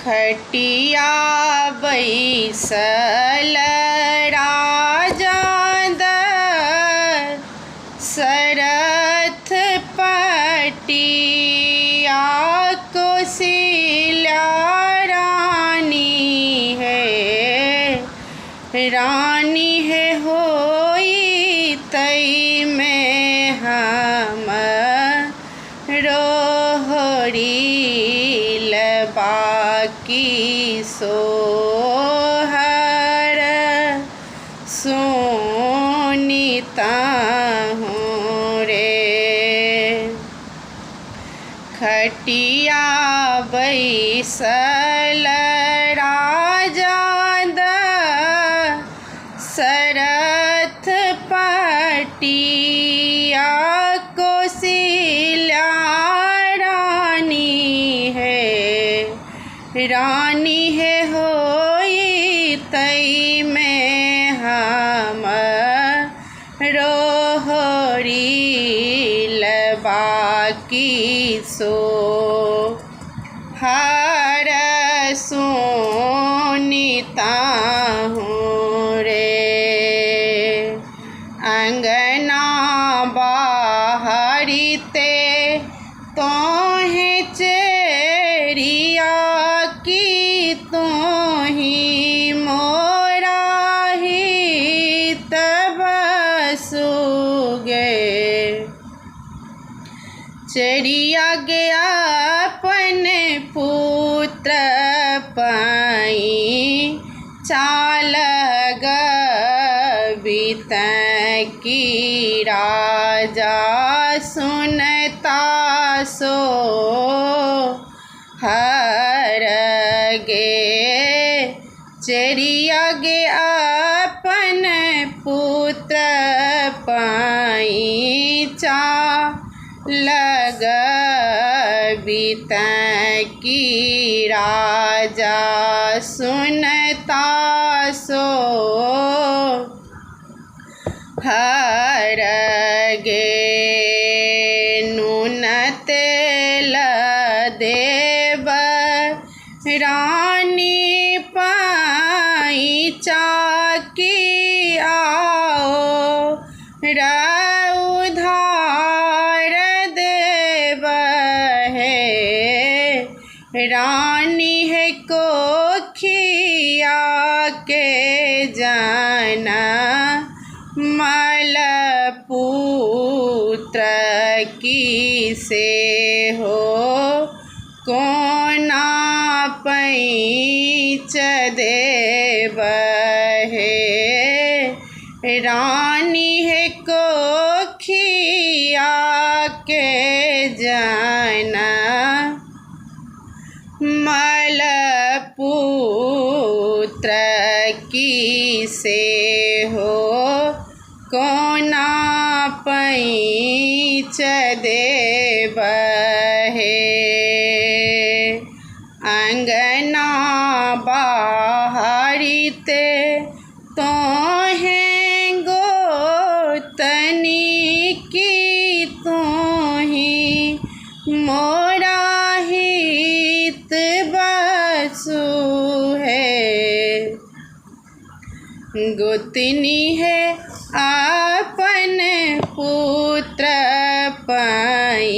खटिया बैसल राजा दशरथ पटिया कौशल्या रानी है होई तई में हम रोहरील बाकी सोहर सुनीता हूँ रे। खटिया बैसल राजा दशरथ पटिया कौशल्या रानी है होई तई में हम रोहरील बाकी सो हर सुनीता हूँ रे। अंगना बाहरी ते तोहें चेरिया की तोही मोरा ही तब सुगे चरिया गया अपन पुत्र पाई चाल बीत की राजा सुनता सो हर गे चरिया गे अपन पुत्र पाई चाल बीत की राजा सुनता सो हर गे नून तेल देव रानी पाई चाकी आओ उधार देव है रानी है कोखिया के जाना मल पुत्र की से हो कोना पैंच देव है रानी है कोखिया के जाना मल पुत्र की से हो कोना पैंच देव है। अंगना बाहरी ते तोहें गोतनी की तोही मोरा हित बसु है गोतनी है अपन पुत्र पाई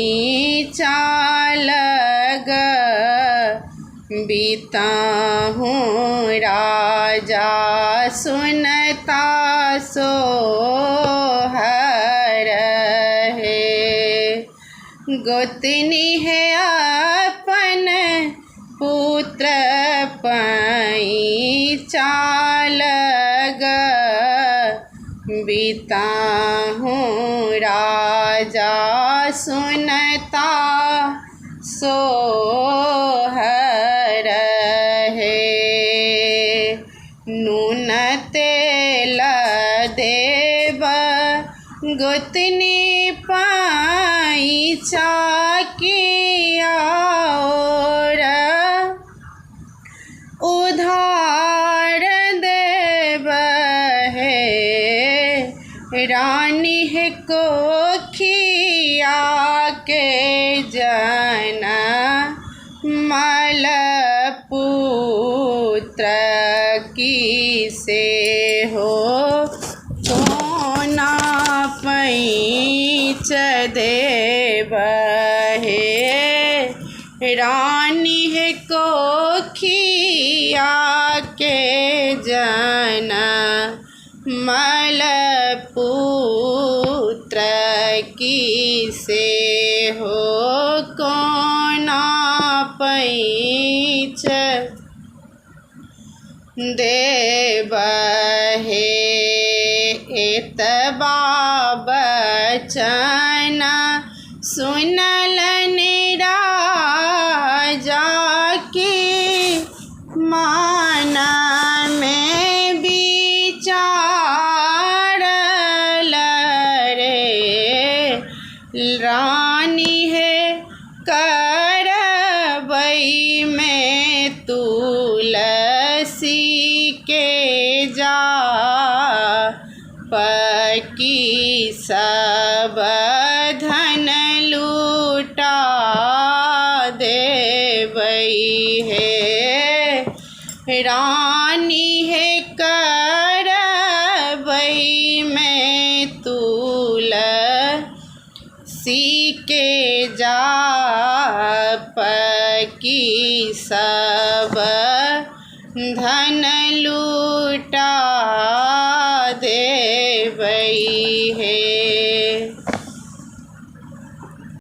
चाल बीता हूँ राजा सुनता सो हर है गोतनी है अपन पुत्र पाई चाल बीता हूँ राजा सुनता सो हर है नून तेल देव गोतनी पाई चाकी और उधार देव है रानी है कोखिया के जाना मल से हो कोना पैंच देब हे रानी है कोखिया के जना मल पुत्र की से हो कोना पैंच देब हे एतबा बचन सुनलन राजा के मान में विचारल रे रानी है करबई में तुलसी के जा पकी सब धन लूटा देबई है रानी है करबई में तुलसी के जाप की सब धन लूटा देबई है।